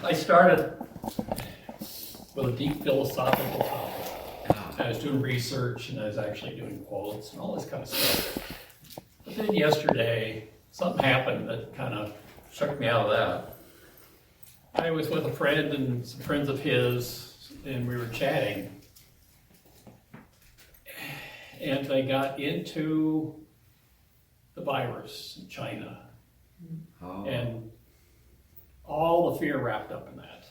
I started with a deep philosophical topic. I was doing research and I was actually doing quotes and all this kind of stuff. But then yesterday, something happened that kind of shook me out of that. I was with a friend and some friends of his, and we were chatting. And they got into the virus in China. Oh. And all the fear wrapped up in that.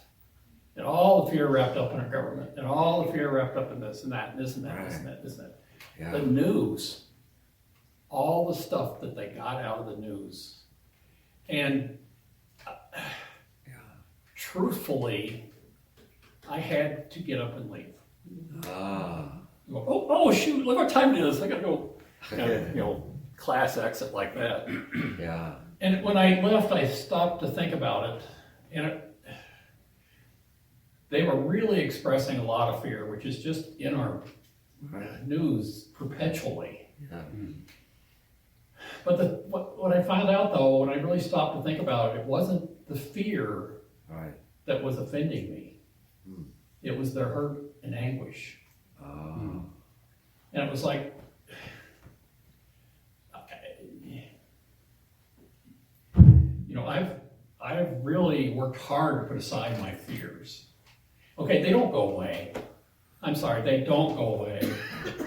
And all the fear wrapped up in our government. And all the fear wrapped up in this and that, and this and that, this and that, this and that. Yeah. The news, all the stuff that they got out of the news. And truthfully, I had to get up and leave. Oh shoot, look what time it is. I gotta go, class exit like that. Yeah. And when I left, I stopped to think about it. And they were really expressing a lot of fear, which is just in our news perpetually. Yeah. But what I found out though, when I really stopped to think about it, it wasn't the fear that was offending me. It was their hurt and anguish. And it was like, I've really worked hard to put aside my fears. Okay, they don't go away. I'm sorry, they don't go away.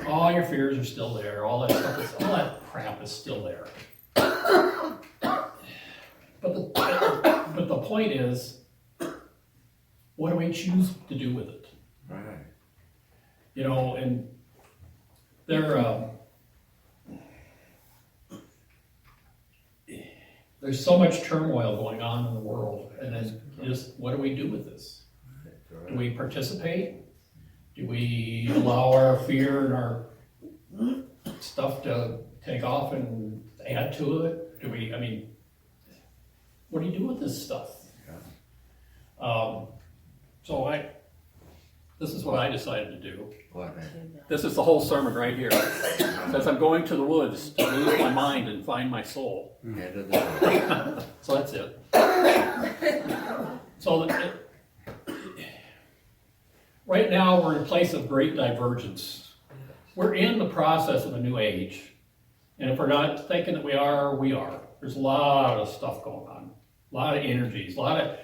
All your fears are still there. All that crap is still there. But the point is, what do we choose to do with it? Right. And there's so much turmoil going on in the world, and then just what do we do with this? Do we participate? Do we allow our fear and our stuff to take off and add to it? What do you do with this stuff? This is what I decided to do. What? This is the whole sermon right here. It says I'm going to the woods to lose my mind and find my soul. So that's it. Right now we're in a place of great divergence. We're in the process of a new age. And if we're not thinking that we are, we are. There's a lot of stuff going on. A lot of energies, don't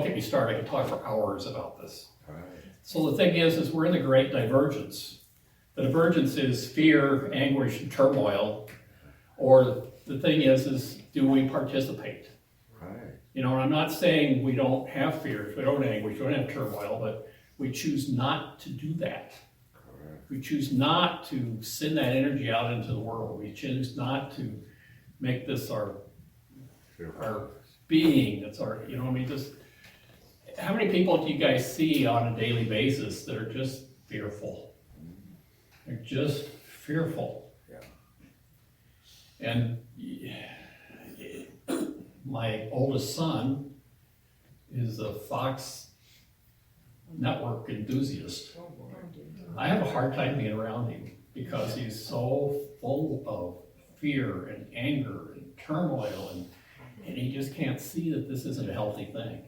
get me started, I can talk for hours about this. So the thing is we're in the great divergence. The divergence is fear, anguish, and turmoil. Or the thing is do we participate? And I'm not saying we don't have fears, we don't have anguish, we don't have turmoil, but we choose not to do that. We choose not to send that energy out into the world. We choose not to make this our being. That's our, just how many people do you guys see on a daily basis that are just fearful? They're just fearful. And my oldest son is a Fox network enthusiast. I have a hard time being around him because he's so full of fear and anger and turmoil, and he just can't see that this isn't a healthy thing.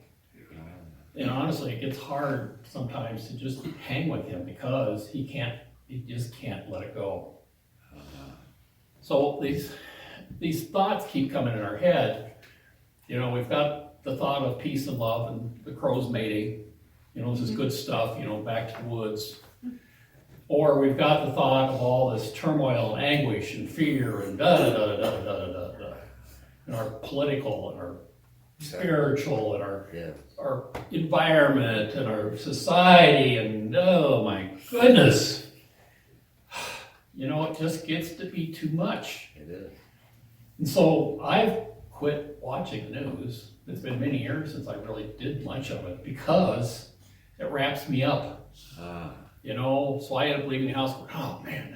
And honestly, it gets hard sometimes to just hang with him because he just can't let it go. So these thoughts keep coming in our head. We've got the thought of peace and love and the crows mating. This is good stuff, back to the woods. Or we've got the thought of all this turmoil and anguish and fear and da-da-da-da-da-da-da-da. And our political and our spiritual and our environment and our society, and oh my goodness. It just gets to be too much. It is. And so I've quit watching the news. It's been many years since I really did much of it because it wraps me up. So I end up leaving the house going, oh man,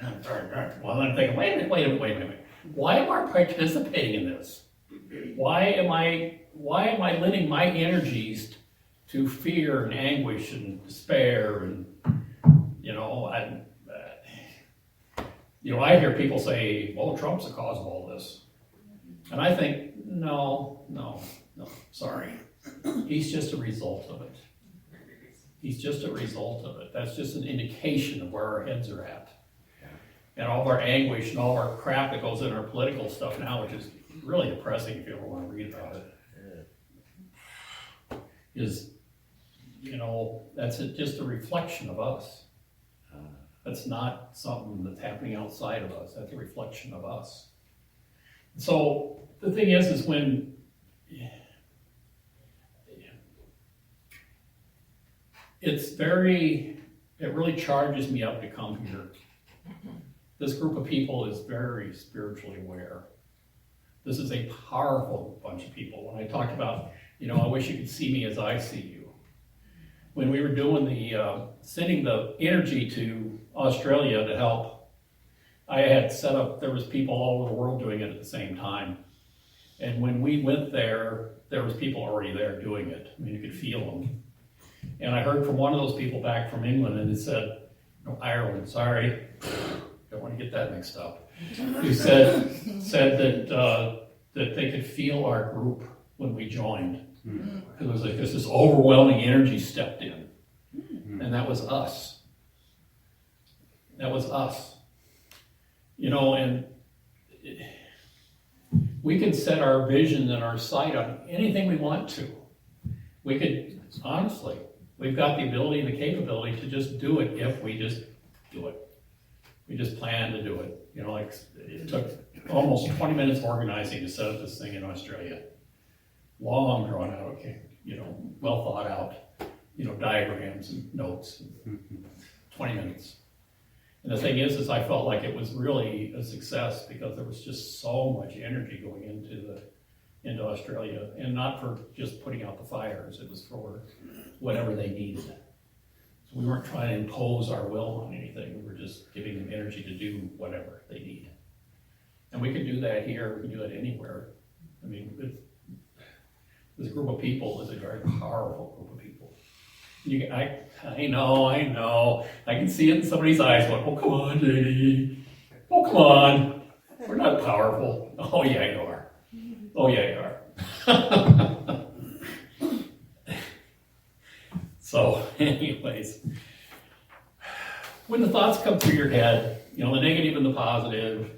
well, I'm thinking, wait a minute. Why am I participating in this? Why am I lending my energies to fear and anguish and despair? And I hear people say, "Oh, Trump's the cause of all this," and I think, no, sorry. He's just a result of it. He's just a result of it. That's just an indication of where our heads are at. And all of our anguish and all of our crap that goes in our political stuff now, which is really depressing if you ever want to read about it, is, you know, that's just a reflection of us. That's not something that's happening outside of us. That's a reflection of us. So the thing is when it really charges me up to come here. This group of people is very spiritually aware. This is a powerful bunch of people. When I talked about, you know, I wish you could see me as I see you. When we were doing sending the energy to Australia to help, I had set up, there was people all over the world doing it at the same time. And when we went there, there was people already there doing it. I mean, you could feel them. And I heard from one of those people back from England, and it said, no, Ireland, sorry, don't want to get that mixed up. He said that they could feel our group when we joined. It was like this overwhelming energy stepped in. And that was us. That was us. You know, and we can set our vision and our sight on anything we want to. We could, honestly, we've got the ability and the capability to just do it if we just do it. We just plan to do it. You know, like it took almost 20 minutes of organizing to set up this thing in Australia. Long drawn out, okay, you know, well thought out, you know, diagrams and notes, 20 minutes. And the thing is I felt like it was really a success because there was just so much energy going into Australia, and not for just putting out the fires, it was for whatever they needed. So we weren't trying to impose our will on anything, we were just giving them energy to do whatever they need. And we can do that here, we can do that anywhere. I mean, this group of people is a very powerful group of people. I know. I can see it in somebody's eyes going, oh, come on, JD. Oh, come on. We're not powerful. Oh, yeah, you are. Oh, yeah, you are. So, anyways, when the thoughts come through your head, you know, the negative and the positive,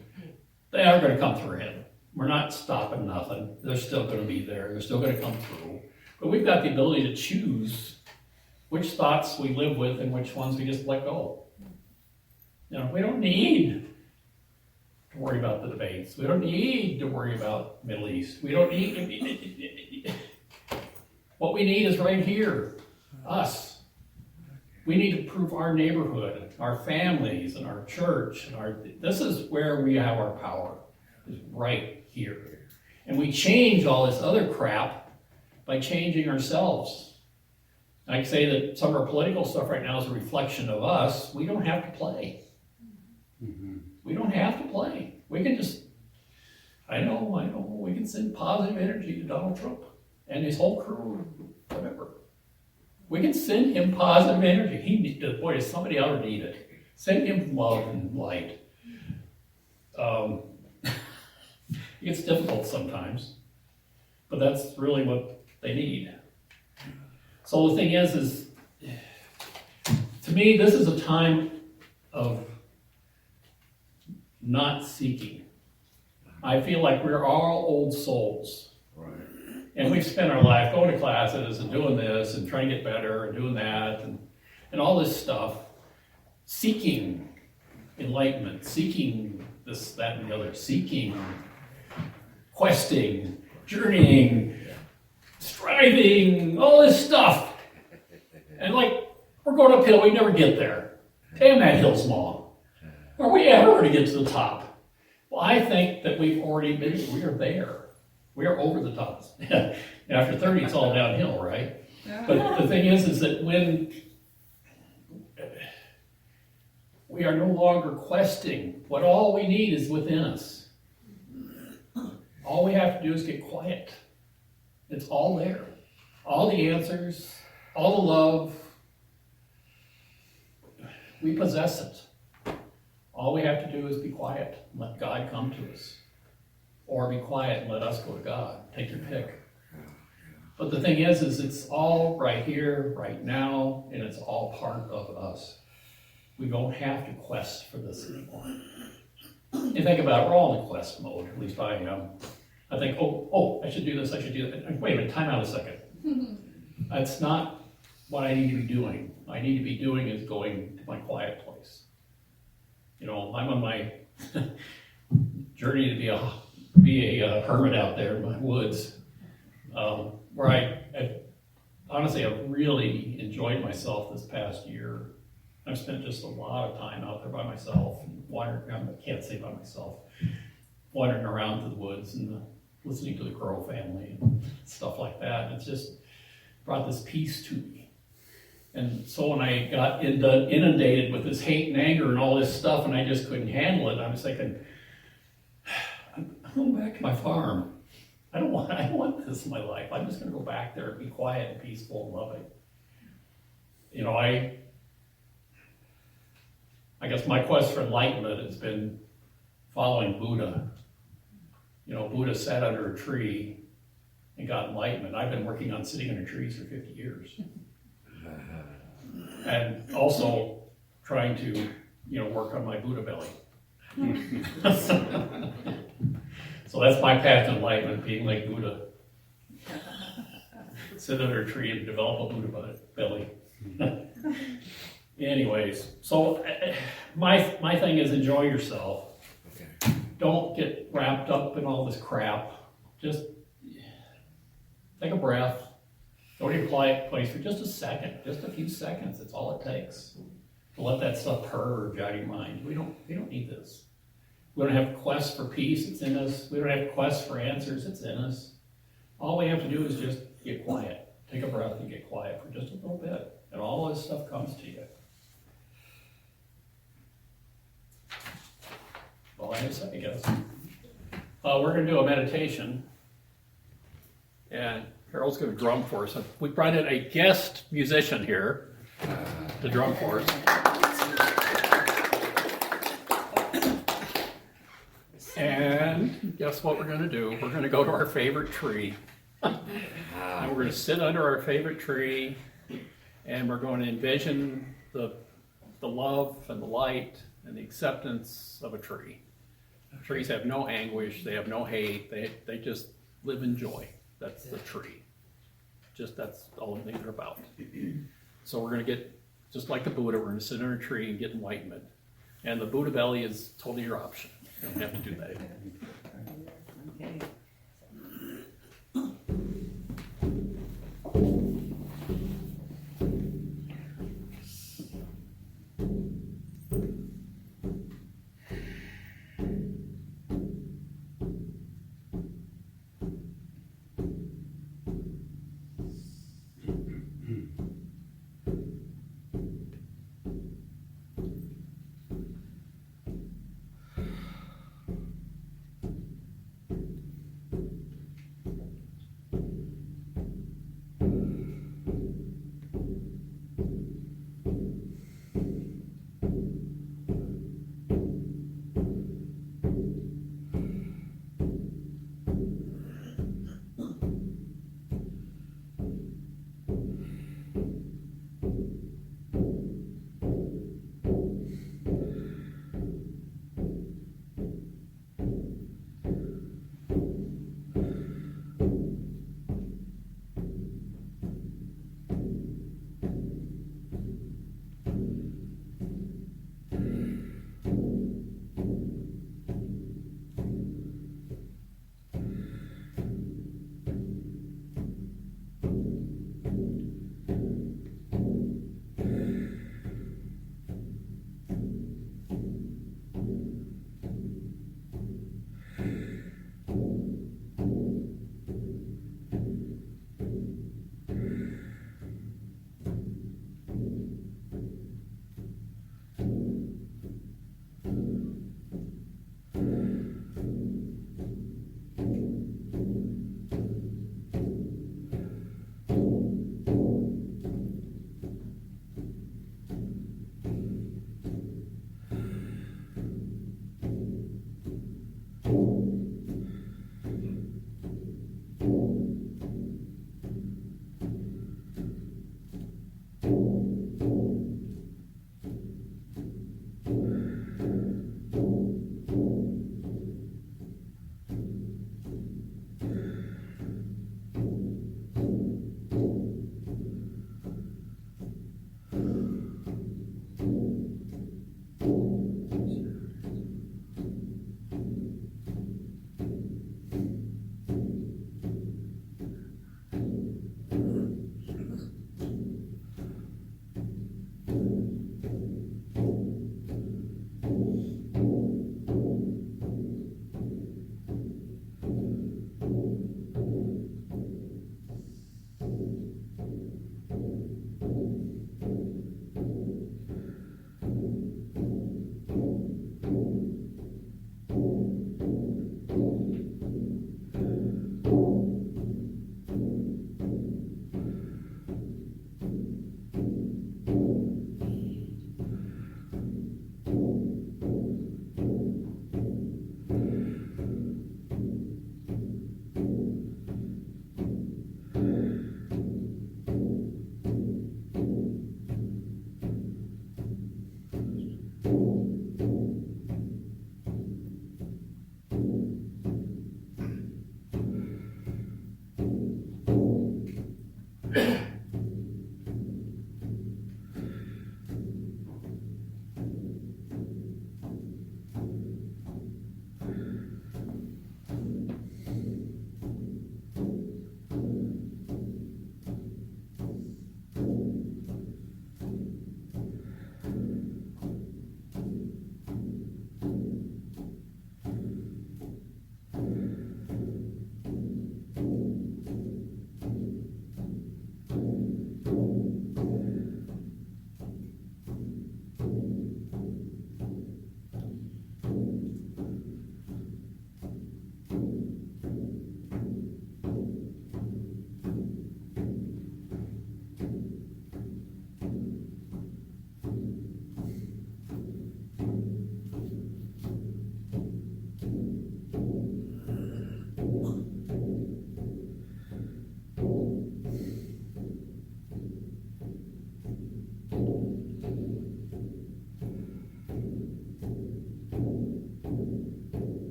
they are going to come through your head. We're not stopping nothing. They're still going to be there. They're still going to come through. But we've got the ability to choose which thoughts we live with and which ones we just let go. You know, we don't need to worry about the debates. We don't need to worry about Middle East. We don't need what we need is right here, us. We need to improve our neighborhood, our families, and our church. This is where we have our power, is right here. And we change all this other crap by changing ourselves. I say that some of our political stuff right now is a reflection of us. We don't have to play. We don't have to play. We can just, I know, we can send positive energy to Donald Trump and his whole crew, whatever. We can send him positive energy. Boy, does somebody ought to need it. Send him love and light. It's difficult sometimes, but that's really what they need. So the thing is to me, this is a time of not seeking. I feel like we're all old souls. Right. And we've spent our life going to classes and doing this and trying to get better and doing that and all this stuff, seeking enlightenment, seeking this, that, and the other, seeking, questing, journeying, striving, all this stuff. And like, we're going uphill, we never get there. Damn, that hill's long. Are we ever going to get to the top? Well, I think that we've already been, we are there. We are over the top. After 30, it's all downhill, right? But the thing is that when we are no longer questing, what all we need is within us. All we have to do is get quiet. It's all there. All the answers, all the love, we possess it. All we have to do is be quiet and let God come to us. Or be quiet and let us go to God. Take your pick. But the thing is it's all right here, right now, and it's all part of us. We don't have to quest for this anymore. You think about it, we're all in quest mode, at least I am. I think, oh, I should do this, I should do that. Wait a minute, time out a second. That's not what I need to be doing. What I need to be doing is going to my quiet place. You know, I'm on my journey to be a hermit out there in my woods, where I honestly have really enjoyed myself this past year. I've spent just a lot of time out there by myself, and wandering, I can't say by myself, wandering around through the woods and listening to the Crow family and stuff like that. It's just brought this peace to me. And so when I got inundated with this hate and anger and all this stuff, and I just couldn't handle it, I was thinking, I'm going back to my farm. I don't want this in my life. I'm just going to go back there and be quiet and peaceful and loving. You know, I guess my quest for enlightenment has been following Buddha. You know, Buddha sat under a tree and got enlightenment. I've been working on sitting under trees for 50 years. And also trying to, you know, work on my Buddha belly. So that's my path to enlightenment, being like Buddha. Sit under a tree and develop a Buddha belly. Anyways, so my thing is enjoy yourself. Okay. Don't get wrapped up in all this crap. Just take a breath. Go to your quiet place for just a second, just a few seconds. That's all it takes to let that stuff purge out of your mind. We don't need this. We don't have quest for peace. It's in us. We don't have quest for answers. It's in us. All we have to do is just get quiet. Take a breath and get quiet for just a little bit, and all this stuff comes to you. Well, I guess. We're going to do a meditation, and Carol's going to drum for us. We brought in a guest musician here to drum for us. And guess what we're going to do? We're going to go to our favorite tree. And we're going to sit under our favorite tree, and we're going to envision the love and the light and the acceptance of a tree. Trees have no anguish, they have no hate, they just live in joy. That's the tree. Just that's all the things are about. So we're going to get, just like the Buddha, we're going to sit under a tree and get enlightenment. And the Buddha belly is totally your option. You don't have to do that. Okay.